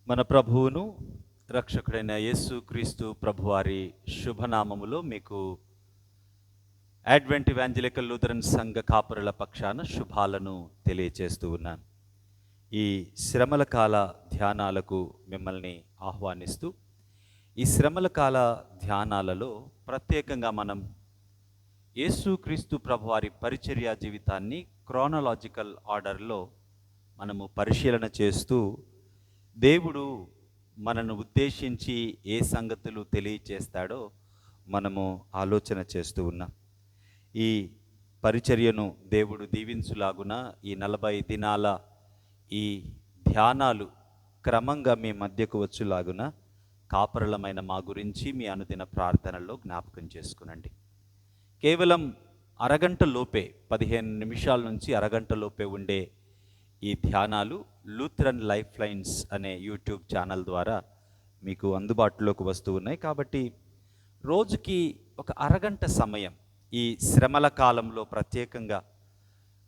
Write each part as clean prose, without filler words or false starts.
మన ప్రభువును రక్షకుడైన యేసు క్రీస్తు ప్రభువారి శుభనామములో మీకు అడ్వెంట్ ఇవాంజలికల్ లూథరన్ సంఘ కాపురుల పక్షాన శుభాలను తెలియచేస్తూ ఉన్నాను. ఈ శ్రమల కాల ధ్యానాలకు మిమ్మల్ని ఆహ్వానిస్తూ, ఈ శ్రమల కాల ధ్యానాలలో ప్రత్యేకంగా మనం యేసుక్రీస్తు ప్రభువారి పరిచర్య జీవితాన్ని క్రోనలాజికల్ ఆర్డర్లో మనము పరిశీలన చేస్తూ, దేవుడు మనను ఉద్దేశించి ఏ సంగతులు తెలియచేస్తాడో మనము ఆలోచన చేస్తూ ఉన్నాం. ఈ పరిచర్యను దేవుడు దీవించులాగున ఈ 40 దినాల ఈ ధ్యానాలు క్రమంగా మీ మధ్యకు వచ్చులాగున కాపరులమైన మా గురించి మీ అనుదిన ప్రార్థనల్లో జ్ఞాపకం చేసుకునండి. కేవలం అరగంట లోపే, 15 నిమిషాల నుంచి అరగంట లోపే ఉండే ఈ ధ్యానాలు లూథరన్ లైఫ్ లైన్స్ అనే యూట్యూబ్ ఛానల్ ద్వారా మీకు అందుబాటులోకి వస్తూ ఉన్నాయి. కాబట్టి రోజుకి ఒక అరగంట సమయం ఈ శ్రమల కాలంలో ప్రత్యేకంగా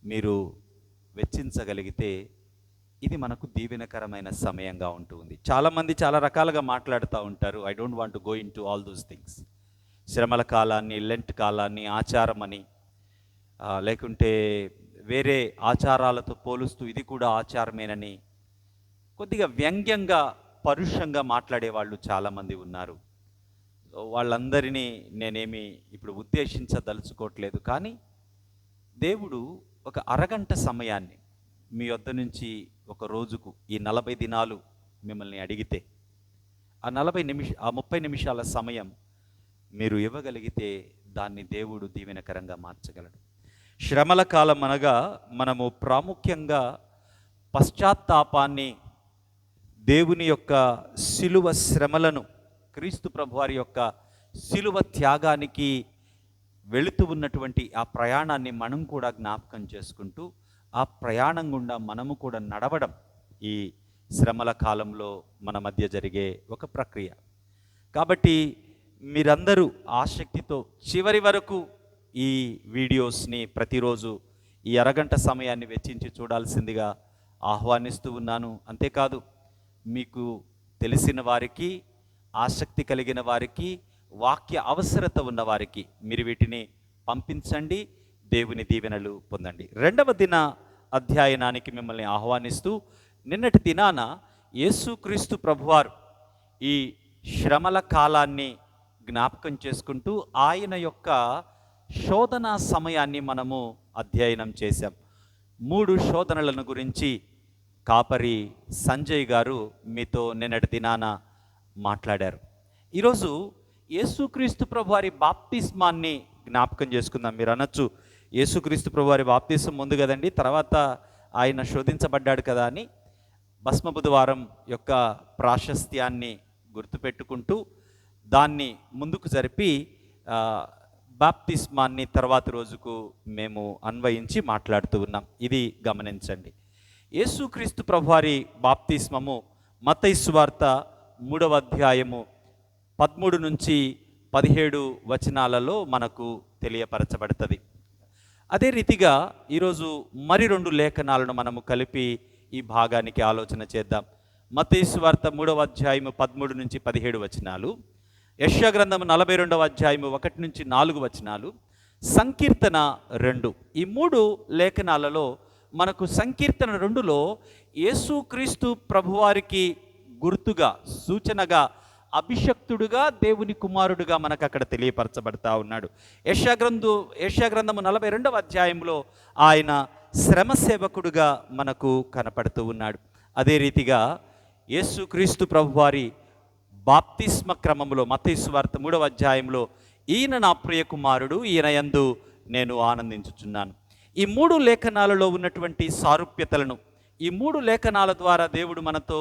మీరు వెచ్చించగలిగితే ఇది మనకు దీవెనకరమైన సమయంగా ఉంటుంది. చాలామంది చాలా రకాలుగా మాట్లాడుతూ ఉంటారు. I don't want to go in to all those things. శ్రమల కాలాన్ని, లెంట్ కాలాన్ని ఆచారమని, లేకుంటే వేరే ఆచారాలతో పోలుస్తూ ఇది కూడా ఆచారమేనని కొద్దిగా వ్యంగ్యంగా, పరుషంగా మాట్లాడే వాళ్ళు చాలామంది ఉన్నారు. వాళ్ళందరినీ నేనేమి ఇప్పుడు ఉద్దేశించదలుచుకోవట్లేదు. కానీ దేవుడు ఒక అరగంట సమయాన్ని మీ వద్ద నుంచి ఒక రోజుకు ఈ 40 దినాలు మిమ్మల్ని అడిగితే ఆ 30 నిమిషాల సమయం మీరు ఇవ్వగలిగితే దాన్ని దేవుడు దీవెనకరంగా మార్చగలడు. శ్రమల కాలం అనగా మనము ప్రాముఖ్యంగా పశ్చాత్తాపాన్ని, దేవుని యొక్క శిలువ శ్రమలను, క్రీస్తు ప్రభువారి యొక్క శిలువ త్యాగానికి వెళుతూ ఉన్నటువంటి ఆ ప్రయాణాన్ని మనం కూడా జ్ఞాపకం చేసుకుంటూ, ఆ ప్రయాణం గుండా మనము కూడా నడవడం ఈ శ్రమల కాలంలో మన మధ్య జరిగే ఒక ప్రక్రియ. కాబట్టి మీరందరూ ఆసక్తితో చివరి వరకు ఈ వీడియోస్ని ప్రతిరోజు ఈ అరగంట సమయాన్ని వెచ్చించి చూడాల్సిందిగా ఆహ్వానిస్తూ ఉన్నాను. అంతేకాదు, మీకు తెలిసిన వారికి, ఆసక్తి కలిగిన వారికి, వాక్య అవసరత ఉన్న వారికి మీరు వీటిని పంపించండి. దేవుని దీవెనలు పొందండి. 2వ దిన అధ్యయనానికి మిమ్మల్ని ఆహ్వానిస్తూ, నిన్నటి దినాన యేసుక్రీస్తు ప్రభువారు ఈ శ్రమల కాలాన్ని జ్ఞాపకం చేసుకుంటూ ఆయన యొక్క శోధన సమయాన్ని మనము అధ్యయనం చేశాం. 3 శోధనలను గురించి కాపరి సంజయ్ గారు మీతో నిన్నటి దినాన మాట్లాడారు. ఈరోజు యేసుక్రీస్తు ప్రభువారి బాప్తిస్మాన్ని జ్ఞాపకం చేసుకుందాం. మీరు అనొచ్చు, యేసుక్రీస్తు ప్రభువారి బాప్తిస్మం ముందు కదండి, తర్వాత ఆయన శోధించబడ్డాడు కదా అని. భస్మ బుధవారం యొక్క ప్రాశస్త్యాన్ని గుర్తుపెట్టుకుంటూ దాన్ని ముందుకు జరిపి బాప్తిస్మాన్ని తర్వాత రోజుకు మేము అన్వయించి మాట్లాడుతూ ఉన్నాం. ఇది గమనించండి. యేసుక్రీస్తు ప్రభువారి బాప్తిస్మము మత్తయి సువార్త 3వ అధ్యాయము 13 నుంచి 17 వచనాలలో మనకు తెలియపరచబడుతుంది. అదే రీతిగా ఈరోజు మరి 2 లేఖనాలను మనము కలిపి ఈ భాగానికి ఆలోచన చేద్దాం. మత్తయి సువార్త 3వ అధ్యాయము 13 నుంచి 17 వచనాలు, యెషయా గ్రంథము 42వ అధ్యాయము 1 నుంచి 4 వచనాలు, సంకీర్తన 2. ఈ 3 లేఖనాలలో మనకు సంకీర్తన 2లో యేసుక్రీస్తు ప్రభువారికి గుర్తుగా, సూచనగా, అభిషక్తుడుగా, దేవుని కుమారుడుగా మనకు అక్కడ తెలియపరచబడతా ఉన్నాడు. యెషయా గ్రంథము 42వ అధ్యాయంలో ఆయన శ్రమ సేవకుడుగా మనకు కనపడుతూ ఉన్నాడు. అదే రీతిగా యేసుక్రీస్తు ప్రభువారి బాప్తిస్మ క్రమంలో మత్తయి సువార్త 3వ అధ్యాయంలో ఈయన నా ప్రియ కుమారుడు, ఈయన యందు నేను ఆనందించుచున్నాను. ఈ 3 లేఖనాలలో ఉన్నటువంటి సారూప్యతలను, ఈ 3 లేఖనాల ద్వారా దేవుడు మనతో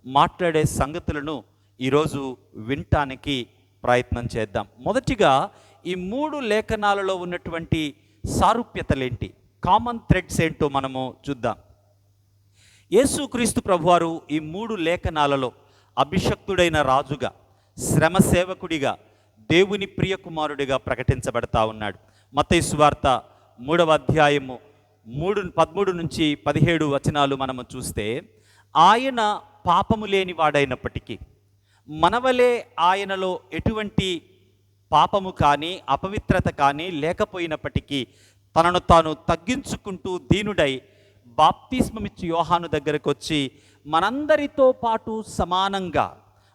మాట్లాడే సంగతులను ఈరోజు వినటానికి ప్రయత్నం చేద్దాం. మొదటిగా ఈ 3 లేఖనాలలో ఉన్నటువంటి సారూప్యతలేంటి, కామన్ థ్రెడ్స్ ఏంటో మనము చూద్దాం. యేసుక్రీస్తు ప్రభువారు ఈ 3 లేఖనాలలో అభిషక్తుడైన రాజుగా, శ్రమ సేవకుడిగా, దేవుని ప్రియ కుమారుడిగా ప్రకటించబడతా ఉన్నాడు. మత్తయి సువార్త 3వ అధ్యాయము 13 నుంచి 17 వచనాలు మనము చూస్తే, ఆయన పాపము లేని వాడైనప్పటికీ, మనవలే ఆయనలో ఎటువంటి పాపము కానీ అపవిత్రత కానీ లేకపోయినప్పటికీ తనను తాను తగ్గించుకుంటూ దీనుడై బాప్తిస్మమిచ్చి యోహాను దగ్గరకు వచ్చి మనందరితో పాటు సమానంగా,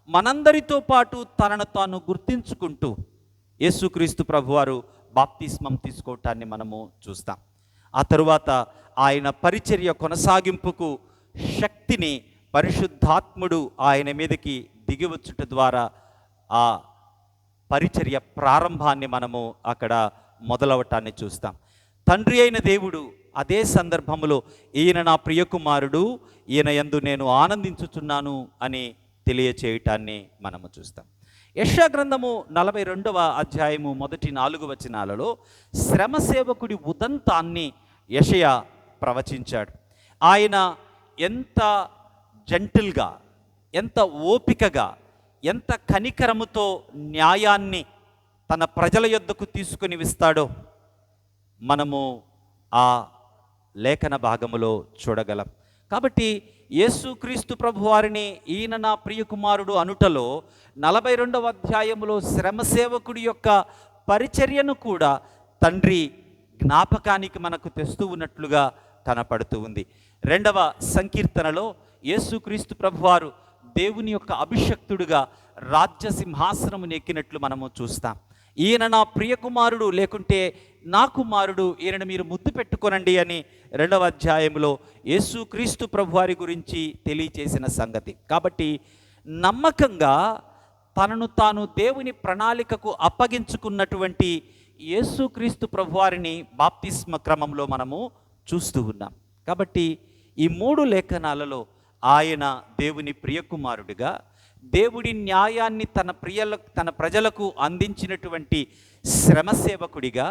మనందరితో పాటు తనను తాను గుర్తించుకుంటూ యేసుక్రీస్తు ప్రభువారు బాప్తిస్మం తీసుకోవటాన్ని మనము చూస్తాం. ఆ తరువాత ఆయన పరిచర్య కొనసాగింపుకు శక్తిని పరిశుద్ధాత్ముడు ఆయన మీదకి దిగివచ్చుట ద్వారా ఆ పరిచర్య ప్రారంభాన్ని మనము అక్కడ మొదలవటాన్ని చూస్తాం. తండ్రి అయిన దేవుడు అదే సందర్భంలో ఈయన నా ప్రియకుమారుడు, ఈయన యందు నేను ఆనందించుచున్నాను అని తెలియచేయటాన్ని మనము చూస్తాం. యెషయా గ్రంథము 42వ అధ్యాయము మొదటి 4 వచనాలలో శ్రమ సేవకుడి ఉదంతాన్ని యెషయా ప్రవచించాడు. ఆయన ఎంత జెంటిల్గా, ఎంత ఓపికగా, ఎంత కనికరముతో న్యాయాన్ని తన ప్రజల యొద్దకు తీసుకుని విస్తాడో మనము ఆ లేఖన భాగములో చూడగలం. కాబట్టి యేసుక్రీస్తు ప్రభువారిని ఈయన నా ప్రియకుమారుడు అనుటలో 42వ అధ్యాయములో శ్రమ సేవకుడి యొక్క పరిచర్యను కూడా తండ్రి జ్ఞాపకానికి మనకు తెస్తూ ఉన్నట్లుగా కనపడుతూ ఉంది. 2వ సంకీర్తనలో యేసుక్రీస్తు ప్రభువారు దేవుని యొక్క అభిషక్తుడుగా రాజ్య సింహాసనమును ఎక్కినట్లు మనము చూస్తాం. ఈయన నా ప్రియకుమారుడు, లేకుంటే నా కుమారుడు, ఈయనను మీరు ముద్దు పెట్టుకొనండి అని 2వ అధ్యాయంలో యేసుక్రీస్తు ప్రభువారి గురించి తెలియచేసిన సంగతి. కాబట్టి నమ్మకంగా తనను తాను దేవుని ప్రణాళికకు అప్పగించుకున్నటువంటి యేసుక్రీస్తు ప్రభువారిని బాప్తిస్మ క్రమంలో మనము చూస్తూ ఉన్నాం. కాబట్టి ఈ 3 లేఖనాలలో ఆయన దేవుని ప్రియకుమారుడిగా, దేవుడి న్యాయాన్ని తన ప్రజలకు అందించినటువంటి శ్రమ సేవకుడిగా,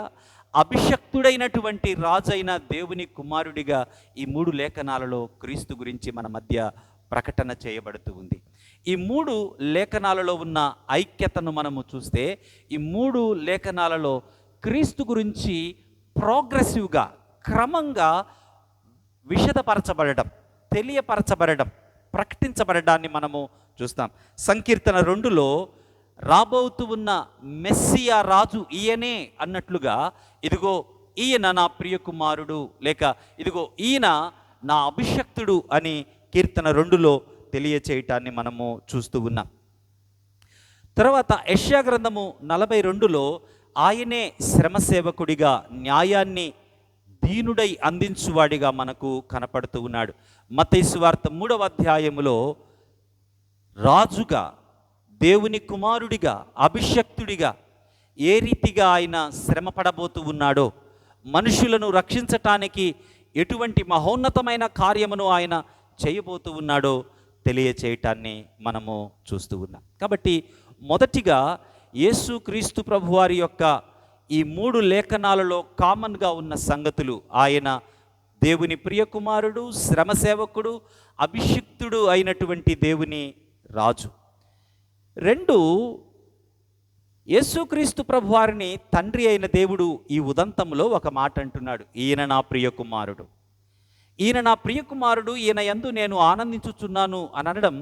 అభిషక్తుడైనటువంటి రాజైన దేవుని కుమారుడిగా ఈ 3 లేఖనాలలో క్రీస్తు గురించి మన మధ్య ప్రకటన చేయబడుతూ ఉంది. ఈ 3 లేఖనాలలో ఉన్న ఐక్యతను మనము చూస్తే ఈ 3 లేఖనాలలో క్రీస్తు గురించి ప్రోగ్రెసివ్గా, క్రమంగా విశదపరచబడడం, తెలియపరచబడడం, ప్రకటించబడడాన్ని మనము చూస్తాం. సంకీర్తన 2లో రాబోతూ ఉన్న మెస్సియా రాజు ఈయనే అన్నట్లుగా, ఇదిగో ఈయన నా ప్రియకుమారుడు, లేక ఇదిగో ఈయన నా అభిషక్తుడు అని కీర్తన 2లో తెలియచేయటాన్ని మనము చూస్తూ ఉన్నాం. తర్వాత యెషయా గ్రంథము 42లో ఆయనే శ్రమ సేవకుడిగా, న్యాయాన్ని దీనుడై అందించువాడిగా మనకు కనపడుతూ ఉన్నాడు. మత్తయి సువార్త 3వ అధ్యాయములో రాజుగా, దేవుని కుమారుడిగా, అభిషక్తుడిగా ఏ రీతిగా ఆయన శ్రమ పడబోతూ ఉన్నాడో, మనుషులను రక్షించటానికి ఎటువంటి మహోన్నతమైన కార్యమును ఆయన చేయబోతూ ఉన్నాడో తెలియచేయటాన్ని మనము చూస్తూ ఉన్నాం. కాబట్టి మొదటిగా యేసుక్రీస్తు ప్రభువారి యొక్క ఈ 3 లేఖనాలలో కామన్గా ఉన్న సంగతులు: ఆయన దేవుని ప్రియకుమారుడు, శ్రమ సేవకుడు, అభిషిక్తుడు అయినటువంటి దేవుని రాజు. 2, యేసుక్రీస్తు ప్రభువారిని తండ్రి అయిన దేవుడు ఈ ఉదంతంలో ఒక మాట అంటున్నాడు, ఈయన నా ప్రియకుమారుడు, ఈయన నా ప్రియకుమారుడు, ఈయన యందు నేను ఆనందించుచున్నాను అని అనడం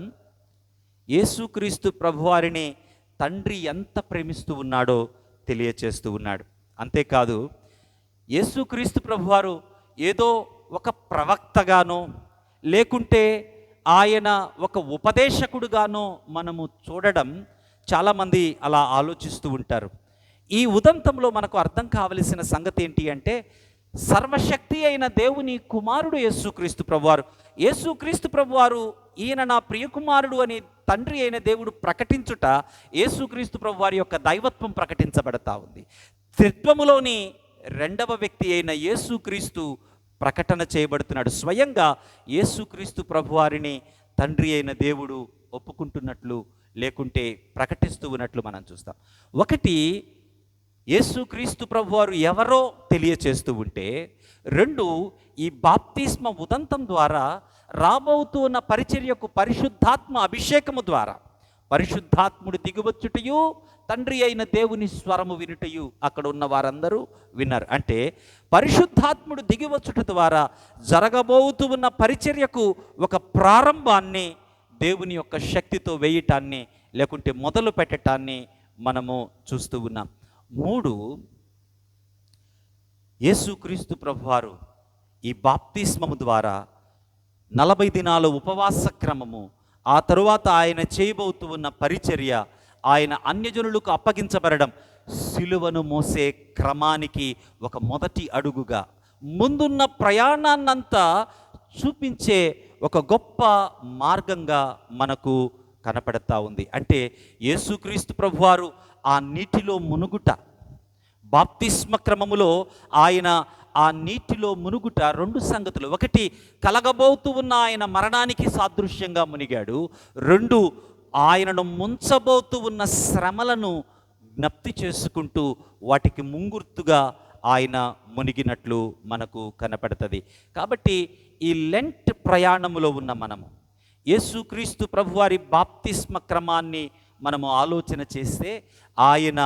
యేసుక్రీస్తు ప్రభువారిని తండ్రి ఎంత ప్రేమిస్తూ ఉన్నాడో తెలియచేస్తూ ఉన్నాడు. అంతేకాదు, యేసుక్రీస్తు ప్రభువారు ఏదో ఒక ప్రవక్తగానో, లేకుంటే ఆయన ఒక ఉపదేశకుడుగానో మనము చూడడం చాలామంది అలా ఆలోచిస్తూ ఉంటారు. ఈ ఉదంతంలో మనకు అర్థం కావలసిన సంగతి ఏంటి అంటే, సర్వశక్తి అయిన దేవుని కుమారుడు యేసుక్రీస్తు ప్రభువారు. యేసుక్రీస్తు ప్రభువారు ఈయన నా ప్రియకుమారుడు అని తండ్రి అయిన దేవుడు ప్రకటించుట, యేసుక్రీస్తు ప్రభువారి యొక్క దైవత్వం ప్రకటించబడతా ఉంది. త్రిత్వములోని 2వ వ్యక్తి అయిన యేసుక్రీస్తు ప్రకటన చేయబడుతున్నాడు. స్వయంగా యేసుక్రీస్తు ప్రభువారిని తండ్రి అయిన దేవుడు ఒప్పుకుంటున్నట్లు, లేకుంటే ప్రకటిస్తూ ఉన్నట్లు మనం చూస్తాం. ఒకటి, యేసుక్రీస్తు ప్రభువారు ఎవరో తెలియచేస్తూ ఉంటే, 2, ఈ బాప్తిస్మ ఉదంతం ద్వారా రాబోతూ ఉన్న పరిచర్యకు పరిశుద్ధాత్మ అభిషేకము ద్వారా పరిశుద్ధాత్ముడు దిగువచ్చుటయు, తండ్రి అయిన దేవుని స్వరము వినుటయు అక్కడ ఉన్న వారందరూ విన్నారు. అంటే పరిశుద్ధాత్ముడు దిగివచ్చుట ద్వారా జరగబోతూ ఉన్న పరిచర్యకు ఒక ప్రారంభాన్ని దేవుని యొక్క శక్తితో వేయటాన్ని లేకుంటే మొదలు పెట్టటాన్ని మనము చూస్తూ ఉన్నాం. 3, యేసుక్రీస్తు ప్రభువారు ఈ బాప్తిస్మము ద్వారా 40 దినాల ఉపవాస క్రమము, ఆ తరువాత ఆయన చేయబోతూ ఉన్న పరిచర్య, ఆయన అన్యజనులకు అప్పగించబడడం, సిలువను మోసే క్రమానికి ఒక మొదటి అడుగుగా ముందున్న ప్రయాణాన్నంతా చూపించే ఒక గొప్ప మార్గంగా మనకు కనపడతా ఉంది. అంటే యేసుక్రీస్తు ప్రభువారు ఆ నీటిలో మునుగుట, బాప్తిస్మ క్రమములో ఆయన ఆ నీటిలో మునుగుట 2 సంగతులు. ఒకటి, కలగబోతూ ఉన్న ఆయన మరణానికి సాదృశ్యంగా మునిగాడు. 2, ఆయనను ముంచబోతూ ఉన్న శ్రమలను జ్ఞప్తి చేసుకుంటూ వాటికి ముంగుర్తుగా ఆయన మునిగినట్లు మనకు కనపడుతుంది. కాబట్టి ఈ లెంట్ ప్రయాణములో ఉన్న మనము యేసుక్రీస్తు ప్రభువారి బాప్తిస్మ క్రమాన్ని మనము ఆలోచన చేస్తే, ఆయన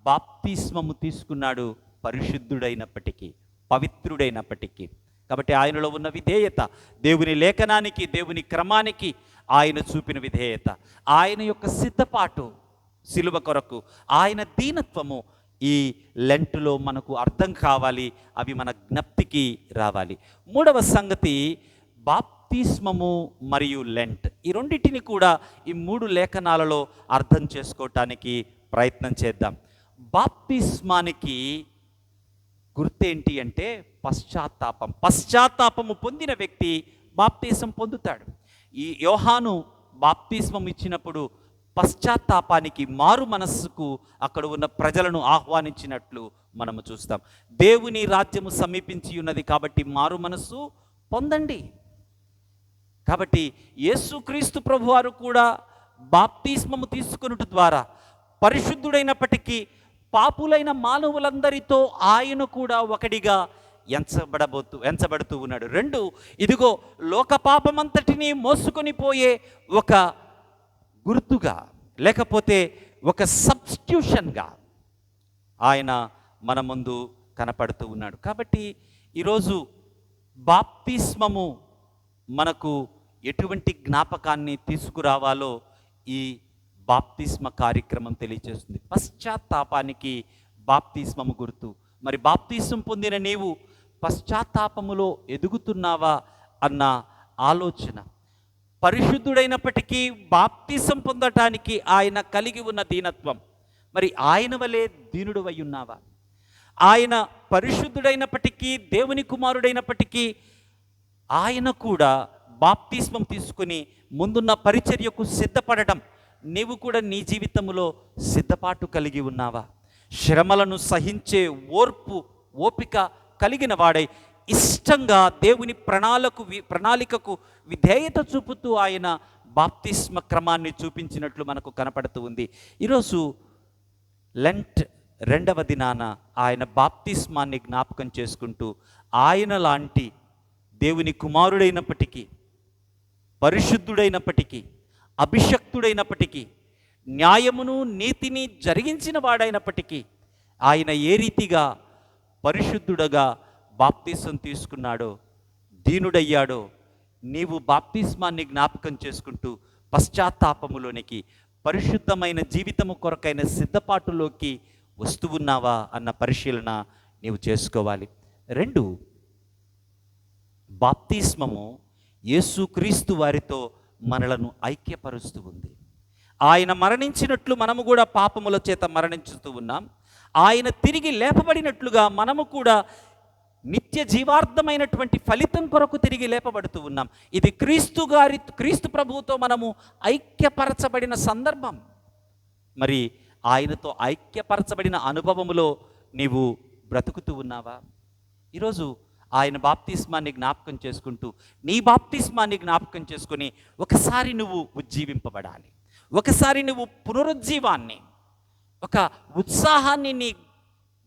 బాప్తిస్మము తీసుకున్నాడు పరిశుద్ధుడైనప్పటికీ, పవిత్రుడైనప్పటికీ. కాబట్టి ఆయనలో ఉన్న విధేయత, దేవుని లేఖనానికి, దేవుని క్రమానికి ఆయన చూపిన విధేయత, ఆయన యొక్క సిద్ధపాటు సిలువ కొరకు, ఆయన దీనత్వము ఈ లెంటులో మనకు అర్థం కావాలి, అవి మన జ్ఞప్తికి రావాలి. 3వ సంగతి, బాప్తిస్మము మరియు లెంట్. ఈ రెండింటిని కూడా ఈ 3 లేఖనాలలో అర్థం చేసుకోవటానికి ప్రయత్నం చేద్దాం. బాప్తిస్మానికి గుర్తేంటి అంటే పశ్చాత్తాపం. పశ్చాత్తాపము పొందిన వ్యక్తి బాప్తిస్మం పొందుతాడు. ఈ యోహాను బాప్తిస్మం ఇచ్చినప్పుడు పశ్చాత్తాపానికి, మారు మనస్సుకు అక్కడ ఉన్న ప్రజలను ఆహ్వానించినట్లు మనము చూస్తాం. దేవుని రాజ్యము సమీపించి ఉన్నది కాబట్టి మారు మనస్సు పొందండి. కాబట్టి యేసుక్రీస్తు ప్రభువారు కూడా బాప్తిస్మము తీసుకొనుట ద్వారా పరిశుద్ధుడైనప్పటికీ పాపులైన మానవులందరితో ఆయన కూడా ఒకటిగా ఎంచబడుతూ ఉన్నాడు. 2, ఇదిగో లోక పాపమంతటినీ మోసుకొని పోయే ఒక గుర్తుగా, లేకపోతే ఒక సబ్స్టిట్యూషన్గా ఆయన మన ముందు కనపడుతూ ఉన్నాడు. కాబట్టి ఈరోజు బాప్తిస్మము మనకు ఎటువంటి జ్ఞాపకాన్ని తీసుకురావాలో ఈ బాప్తిస్మ కార్యక్రమం తెలియజేస్తుంది. పశ్చాత్తాపానికి బాప్తిస్మము గుర్తు. మరి బాప్తిస్మం పొందిన నీవు పశ్చాత్తాపములో ఎదుగుతున్నావా అన్న ఆలోచన, పరిశుద్ధుడైనప్పటికీ బాప్తిసం పొందటానికి ఆయన కలిగి ఉన్న దీనత్వం, మరి ఆయన వలె దీనుడు అయి ఉన్నావా? ఆయన పరిశుద్ధుడైనప్పటికీ, దేవుని కుమారుడైనప్పటికీ ఆయన కూడా బాప్తిస్మం తీసుకుని ముందున్న పరిచర్యకు సిద్ధపడటం, నీవు కూడా నీ జీవితంలో సిద్ధపాటు కలిగి ఉన్నావా? శ్రమలను సహించే ఓపిక కలిగిన వాడై ఇష్టంగా దేవుని ప్రణాళికకు విధేయత చూపుతూ ఆయన బాప్తిస్మ క్రమాన్ని చూపించినట్లు మనకు కనపడుతూ ఉంది. ఈరోజు లెంట్ 2వ దినాన ఆయన బాప్తిస్మాన్ని జ్ఞాపకం చేసుకుంటూ, ఆయన లాంటి దేవుని కుమారుడైనప్పటికీ, పరిశుద్ధుడైనప్పటికీ, అభిషక్తుడైనప్పటికీ, న్యాయమును నీతిని జరిగించిన వాడైనప్పటికీ, ఆయన ఏ రీతిగా పరిశుద్ధుడగా బాప్తిసం తీసుకున్నాడో, దీనుడయ్యాడో, నీవు బాప్తిస్మాన్ని జ్ఞాపకం చేసుకుంటూ పశ్చాత్తాపములోనికి, పరిశుద్ధమైన జీవితము కొరకైన సిద్ధపాటులోకి వస్తూ ఉన్నావా అన్న పరిశీలన నీవు చేసుకోవాలి. 2, బాప్తిస్మము యేసుక్రీస్తు వారితో మనలను ఐక్యపరుస్తూ ఉంది. ఆయన మరణించినట్లు మనము కూడా పాపముల చేత మరణించుతూ ఉన్నాం. ఆయన తిరిగి లేపబడినట్లుగా మనము కూడా నిత్య జీవార్థమైనటువంటి ఫలితం కొరకు తిరిగి లేపబడుతూ ఉన్నాం. ఇది క్రీస్తు ప్రభువుతో మనము ఐక్యపరచబడిన సందర్భం. మరి ఆయనతో ఐక్యపరచబడిన అనుభవములో నీవు బ్రతుకుతూ ఉన్నావా? ఈరోజు ఆయన బాప్తిస్మాన్ని జ్ఞాపకం చేసుకుంటూ, నీ బాప్తిస్మాన్ని జ్ఞాపకం చేసుకుని ఒకసారి నువ్వు ఉజ్జీవింపబడాలి. ఒకసారి నువ్వు పునరుజ్జీవాన్ని, ఒక ఉత్సాహాన్ని నీ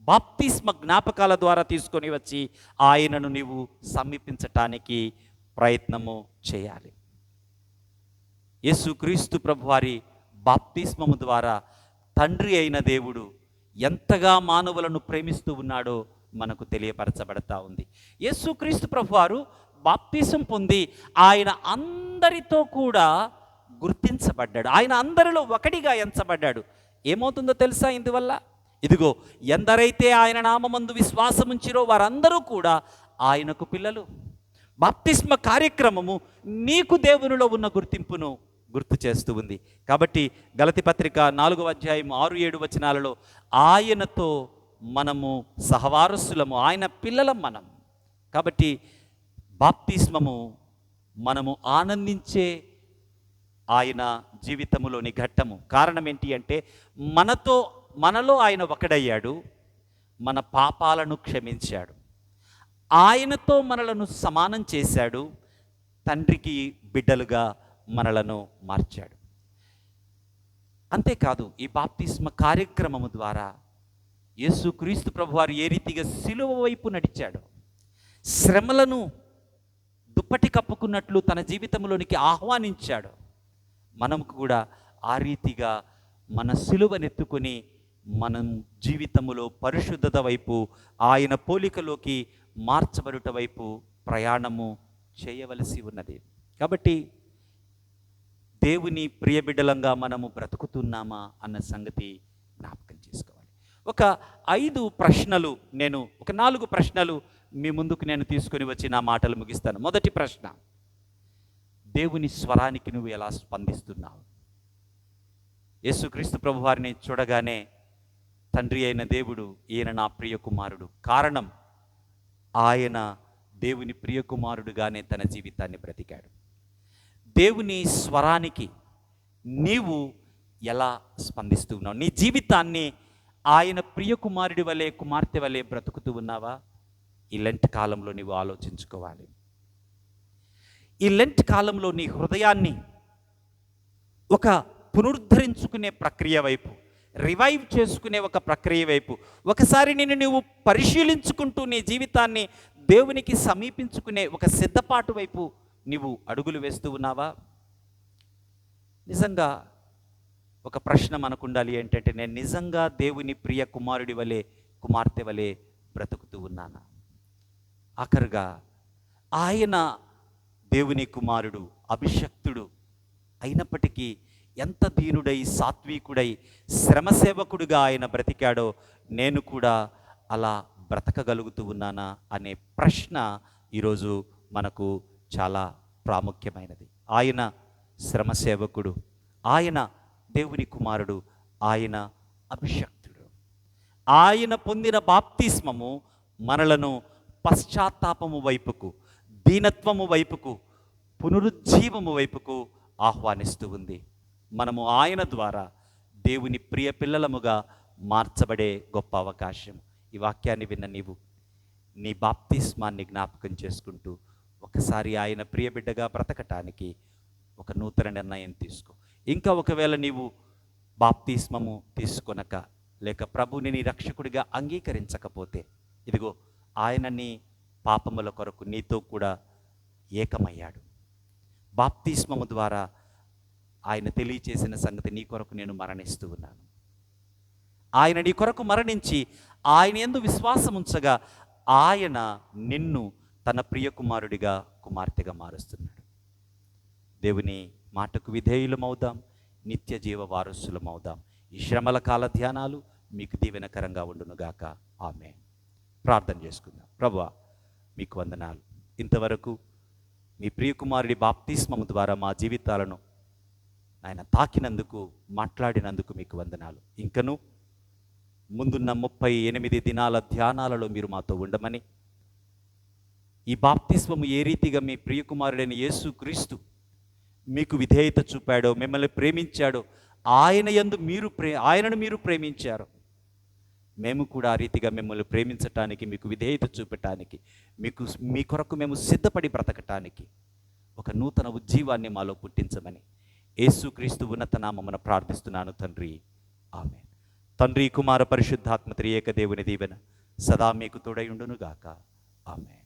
బాప్తిస్మ జ్ఞాపకాల ద్వారా తీసుకొని వచ్చి ఆయనను నీవు సమీపించటానికి ప్రయత్నము చేయాలి. యేసుక్రీస్తు ప్రభువారి బాప్తిస్మము ద్వారా తండ్రి అయిన దేవుడు ఎంతగా మానవులను ప్రేమిస్తూ ఉన్నాడో మనకు తెలియపరచబడతా ఉంది. యేసుక్రీస్తు ప్రభువారు బాప్తిసం పొంది ఆయన అందరితో కూడా గుర్తించబడ్డాడు. ఆయన అందరిలో ఒకటిగా ఎంచబడ్డాడు. ఏమవుతుందో తెలుసా ఇందువల్ల? ఇదిగో, ఎందరైతే ఆయన నామమందు విశ్వాసముంచిరో వారందరూ కూడా ఆయనకు పిల్లలు. బాప్తిస్మ కార్యక్రమము నీకు దేవునిలో ఉన్న గుర్తింపును గుర్తు చేస్తూ ఉంది. కాబట్టి గలతీ పత్రిక 4వ అధ్యాయం 6-7 వచనాలలో ఆయనతో మనము సహవారసులము, ఆయన పిల్లలం మనం. కాబట్టి బాప్తిస్మము మనము ఆనందించే ఆయన జీవితములోని ఘట్టము. కారణం ఏంటి అంటే మనలో ఆయన ఒకడయ్యాడు, మన పాపాలను క్షమించాడు, ఆయనతో మనలను సమానం చేశాడు, తండ్రికి బిడ్డలుగా మనలను మార్చాడు. అంతేకాదు, ఈ బాప్తిస్మ కార్యక్రమము ద్వారా యేసుక్రీస్తు ప్రభువారు ఏ రీతిగా సిలువ వైపు నడిచాడు, శ్రమలను దుప్పటి కప్పుకున్నట్లు తన జీవితంలోనికి ఆహ్వానించాడు, మనం కూడా ఆ రీతిగా మన సిలువనెత్తుకొని మనం జీవితములో పరిశుద్ధత వైపు, ఆయన పోలికలోకి మార్చబడుట వైపు ప్రయాణము చేయవలసి ఉన్నది. కాబట్టి దేవుని ప్రియబిడ్డలంగా మనము బ్రతుకుతున్నామా అన్న సంగతి జ్ఞాపకం చేసుకోవాలి. ఒక 4 ప్రశ్నలు మీ ముందుకు నేను తీసుకొని వచ్చి నా మాటలు ముగిస్తాను. మొదటి ప్రశ్న, దేవుని స్వరానికి నువ్వు ఎలా స్పందిస్తున్నావు? యేసుక్రీస్తు ప్రభువారిని చూడగానే తండ్రి అయిన దేవుడు, ఈయన నా ప్రియ కుమారుడు. కారణం, ఆయన దేవుని ప్రియ కుమారుడుగానే తన జీవితాన్ని బ్రతికాడు. దేవుని స్వరానికి నీవు ఎలా స్పందిస్తున్నావు? నీ జీవితాన్ని ఆయన ప్రియ కుమారుడి వలె, కుమార్తె వలె బ్రతుకుతూ ఉన్నావా? ఈ లెంట్ కాలంలో నీవు ఆలోచించుకోవాలి. ఈ లెంట్ కాలంలో నీ హృదయాన్ని ఒక పునరుద్ధరించుకునే ప్రక్రియ వైపు, రివైవ్ చేసుకునే ఒక ప్రక్రియ వైపు, ఒకసారి నిన్ను నువ్వు పరిశీలించుకుంటూ నీ జీవితాన్ని దేవునికి సమీపించుకునే ఒక సిద్ధపాటు వైపు నీవు అడుగులు వేస్తూ ఉన్నావా? నిజంగా ఒక ప్రశ్న మనకు ఉండాలి ఏంటంటే, నేను నిజంగా దేవుని ప్రియ కుమారుడి వలె, కుమార్తె వలె బ్రతుకుతూ ఉన్నానా? ఆఖరుగా ఆయన దేవుని కుమారుడు, అభిషక్తుడు అయినప్పటికీ ఎంత దీనుడై, సాత్వికుడై, శ్రమసేవకుడుగా ఆయన బ్రతికాడో నేను కూడా అలా బ్రతకగలుగుతూ ఉన్నానా అనే ప్రశ్న ఈరోజు మనకు చాలా ప్రాముఖ్యమైనది. ఆయన శ్రమసేవకుడు, ఆయన దేవుని కుమారుడు, ఆయన అభిషక్తుడు. ఆయన పొందిన బాప్తిస్మము మనలను పశ్చాత్తాపము వైపుకు, దీనత్వము వైపుకు, పునరుజ్జీవము వైపుకు ఆహ్వానిస్తూ ఉంది. మనము ఆయన ద్వారా దేవుని ప్రియ పిల్లలముగా మార్చబడే గొప్ప అవకాశం. ఈ వాక్యాన్ని విన్న నీవు నీ బాప్తిస్మాన్ని జ్ఞాపకం చేసుకుంటూ ఒకసారి ఆయన ప్రియ బిడ్డగా బ్రతకటానికి ఒక నూతన నిర్ణయం తీసుకో. ఇంకా ఒకవేళ నీవు బాప్తిస్మము తీసుకొనక, లేక ప్రభుని నీ రక్షకుడిగా అంగీకరించకపోతే, ఇదిగో ఆయన నీ పాపముల కొరకు నీతో కూడా ఏకమయ్యాడు. బాప్తిస్మము ద్వారా ఆయన తెలియచేసిన సంగతి, నీ కొరకు నేను మరణిస్తూ ఉన్నాను. ఆయన నీ కొరకు మరణించి ఆయన యందు విశ్వాసం ఉంచగా ఆయన నిన్ను తన ప్రియ కుమారుడిగా, కుమార్తెగా మారుస్తున్నాడు. దేవుని మాటకు విధేయులమవుదాం, నిత్య జీవ వారసులమవుదాం. ఈ శ్రమల కాల ధ్యానాలు మీకు దీవెనకరంగా ఉండునుగాక. ఆమేన్. ప్రార్థన చేసుకుందాం. ప్రభువా, మీకు వందనాలు. ఇంతవరకు మీ ప్రియకుమారుడి బాప్తిస్మము ద్వారా మా జీవితాలను ఆయన తాకినందుకు, మాట్లాడినందుకు మీకు వందనాలు. ఇంకను ముందున్న 38 దినాల ధ్యానాలలో మీరు మాతో ఉండమని, ఈ బాప్తిస్మము ఏ రీతిగా మీ ప్రియకుమారుడైన యేసుక్రీస్తు మీకు విధేయత చూపాడో, మిమ్మల్ని ప్రేమించాడో, ఆయనను మీరు ప్రేమించారు, మేము కూడా ఆ రీతిగా మిమ్మల్ని ప్రేమించటానికి, మీకు విధేయత చూపటానికి, మీ కొరకు మేము సిద్ధపడి బ్రతకటానికి ఒక నూతన ఉజ్జీవాన్ని మాలో పుట్టించమని యేసుక్రీస్తు ఉన్నత నామమున ప్రార్థిస్తున్నాను తండ్రి. ఆమేన్. తండ్రి, కుమార, పరిశుద్ధాత్మ త్రియేక దేవుని దీవెన సదా మీకు తోడై ఉండునుగాక. ఆమేన్.